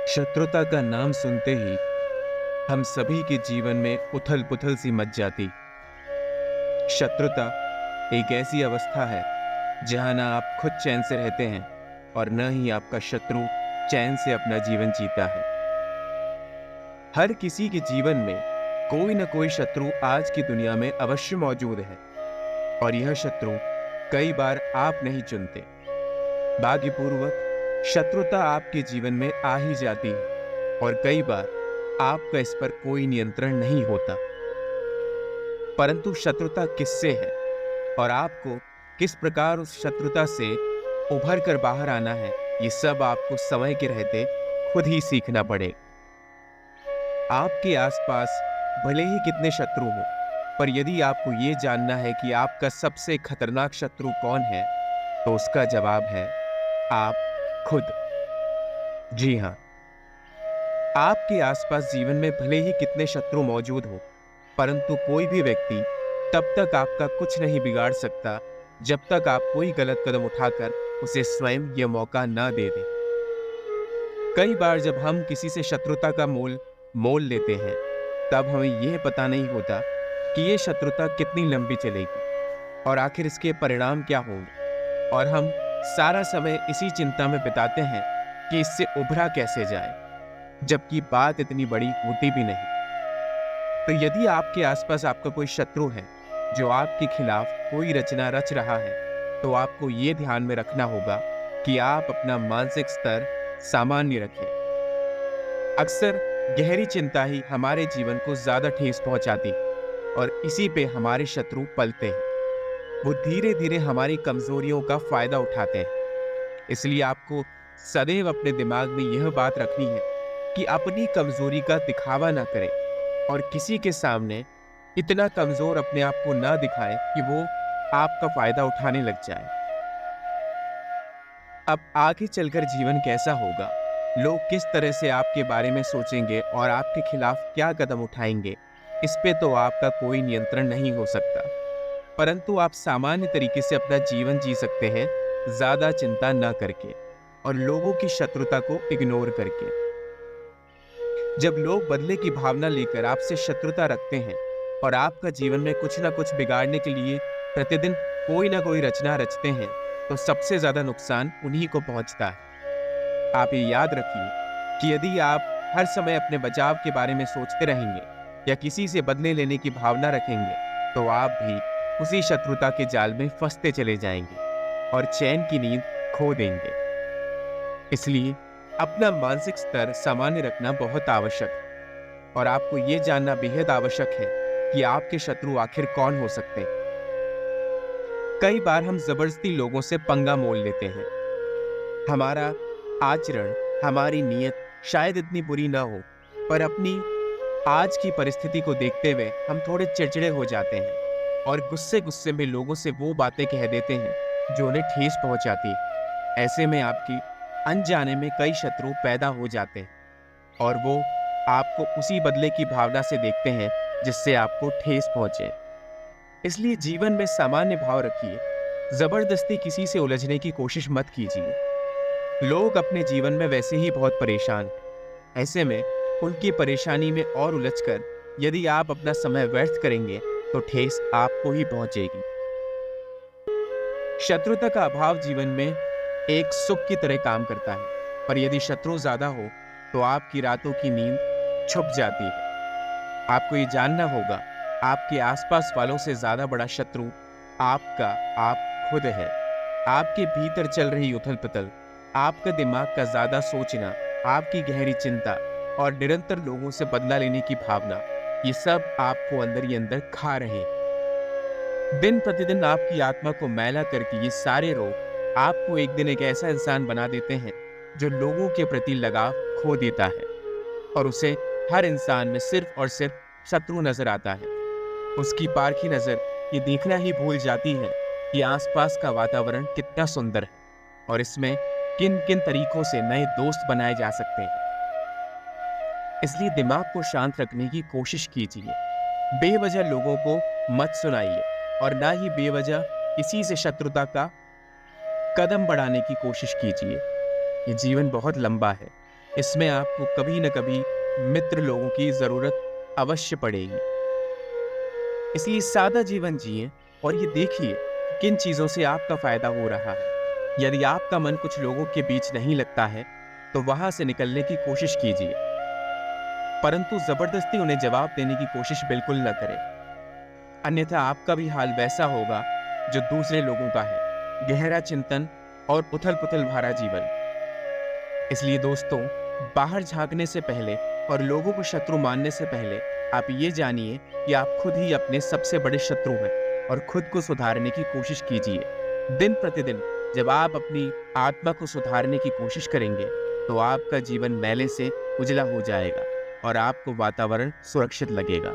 शत्रुता का नाम सुनते ही हम सभी के जीवन में उथल पुथल सी मच जाती। शत्रुता एक ऐसी अवस्था है जहां ना आप खुद चैन से रहते हैं और न ही आपका शत्रु चैन से अपना जीवन जीता है। हर किसी के जीवन में कोई न कोई शत्रु आज की दुनिया में अवश्य मौजूद है और यह शत्रु कई बार आप नहीं चुनते। भाग्यपूर्वक शत्रुता आपके जीवन में आ ही जाती है और कई बार आपका इस पर कोई नियंत्रण नहीं होता। परंतु शत्रुता किससे है और आपको किस प्रकार उस शत्रुता से उभर कर बाहर आना है, ये सब आपको समय के रहते खुद ही सीखना पड़े। आपके आसपास भले ही कितने शत्रु हो, पर यदि आपको ये जानना है कि आपका सबसे खतरनाक शत्रु कौन है, तो उसका जवाब है आप खुद। जी हाँ, आपके आसपास जीवन में भले ही कितने शत्रु मौजूद हो, परंतु कोई भी व्यक्ति तब तक आपका कुछ नहीं बिगाड़ सकता जब तक आप कोई गलत कदम उठाकर उसे स्वयं यह मौका ना दे दें। कई बार जब हम किसी से शत्रुता का मोल मोल लेते हैं, तब हमें यह पता नहीं होता कि यह शत्रुता कितनी लंबी चलेगी और आखिर इसके परिणाम क्या होंगे, और हम सारा समय इसी चिंता में बिताते हैं कि इससे उभरा कैसे जाए, जबकि बात इतनी बड़ी होती भी नहीं। तो यदि आपके आसपास आपका कोई शत्रु है जो आपके खिलाफ कोई रचना रच रहा है, तो आपको ये ध्यान में रखना होगा कि आप अपना मानसिक स्तर सामान्य रखें। अक्सर गहरी चिंता ही हमारे जीवन को ज्यादा ठेस पहुंचाती और इसी पे हमारे शत्रु पलते हैं। वो धीरे धीरे हमारी कमजोरियों का फायदा उठाते हैं। इसलिए आपको सदैव अपने दिमाग में यह बात रखनी है कि अपनी कमजोरी का दिखावा ना करें और किसी के सामने इतना कमजोर अपने आप को ना दिखाएं कि वो आपका फायदा उठाने लग जाए। अब आगे चलकर जीवन कैसा होगा, लोग किस तरह से आपके बारे में सोचेंगे और आपके खिलाफ क्या कदम उठाएंगे, इस पे तो आपका कोई नियंत्रण नहीं हो सकता। परंतु आप सामान्य तरीके से अपना जीवन जी सकते हैं, ज्यादा चिंता न करके और लोगों की शत्रुता को इग्नोर करके। जब लोग बदले की भावना लेकर आपसे शत्रुता रखते हैं और आपका जीवन में कुछ ना कुछ बिगाड़ने के लिए प्रतिदिन कोई ना कोई रचना रचते हैं, तो सबसे ज्यादा नुकसान उन्हीं को पहुंचता है। आप ये याद रखिए कि यदि आप हर समय अपने बचाव के बारे में सोचते रहेंगे या किसी से बदले लेने की भावना रखेंगे, तो आप भी उसी शत्रुता के जाल में फंसते चले जाएंगे और चैन की नींद खो देंगे। इसलिए अपना मानसिक स्तर सामान्य रखना बहुत आवश्यक है और आपको ये जानना बेहद आवश्यक है कि आपके शत्रु आखिर कौन हो सकते हैं। कई बार हम जबरदस्ती लोगों से पंगा मोल लेते हैं। हमारा आचरण, हमारी नीयत शायद इतनी बुरी ना हो, पर अपनी आज की परिस्थिति को देखते हुए हम थोड़े चिड़चिड़े हो जाते हैं और गुस्से गुस्से में लोगों से वो बातें कह देते हैं जो उन्हें ठेस पहुंचाती है। ऐसे में आपकी अनजाने में कई शत्रु पैदा हो जाते हैं और वो आपको उसी बदले की भावना से देखते हैं जिससे आपको ठेस पहुंचे। इसलिए जीवन में सामान्य भाव रखिए, जबरदस्ती किसी से उलझने की कोशिश मत कीजिए। लोग अपने जीवन में वैसे ही बहुत परेशान हैं। ऐसे में उनकी परेशानी में और उलझकर यदि आप अपना समय व्यर्थ करेंगे, तो ठेस आपको ही पहुंचेगी। शत्रुता का अभाव जीवन में एक सुख की तरह काम करता है, पर यदि शत्रु ज्यादा हो तो आपकी रातों की नींद छुप जाती है। आपको ये जानना होगा, आपके आसपास वालों से ज्यादा बड़ा शत्रु आपका आप खुद है। आपके भीतर चल रही उथल पुथल, आपका दिमाग का ज्यादा सोचना, आपकी गहरी चिंता और निरंतर लोगों से बदला लेने की भावना, ये सब आपको अंदर ही अंदर खा रहे हैं। दिन प्रतिदिन आपकी आत्मा को मैला करके ये सारे रोग आपको एक दिन एक ऐसा इंसान बना देते हैं जो लोगों के प्रति लगाव खो देता है और उसे हर इंसान में सिर्फ और सिर्फ शत्रु नजर आता है। उसकी पारखी नजर ये देखना ही भूल जाती है कि आसपास का वातावरण कितना सुंदर है और इसमें किन किन तरीकों से नए दोस्त बनाए जा सकते हैं। इसलिए दिमाग को शांत रखने की कोशिश कीजिए। बेवजह लोगों को मत सुनाइए और ना ही बेवजह किसी से शत्रुता का कदम बढ़ाने की कोशिश कीजिए। ये जीवन बहुत लंबा है इसमें आपको कभी न कभी मित्र लोगों की ज़रूरत अवश्य पड़ेगी। इसलिए सादा जीवन जिएँ और ये देखिए कि किन चीज़ों से आपका फ़ायदा हो रहा है। यदि आपका मन कुछ लोगों के बीच नहीं लगता है, तो वहाँ से निकलने की कोशिश कीजिए, परंतु ज़बरदस्ती उन्हें जवाब देने की कोशिश बिल्कुल न करें। अन्यथा आपका भी हाल वैसा होगा जो दूसरे लोगों का है, गहरा चिंतन और उथल-पुथल भरा जीवन। इसलिए दोस्तों, बाहर झाँकने से पहले और लोगों को शत्रु मानने से पहले आप ये जानिए कि आप खुद ही अपने सबसे बड़े शत्रु हैं और खुद को सुधारने की कोशिश कीजिए। दिन प्रतिदिन जब आप अपनी आत्मा को सुधारने की कोशिश करेंगे, तो आपका जीवन मैले से उजला हो जाएगा और आपको वातावरण सुरक्षित लगेगा।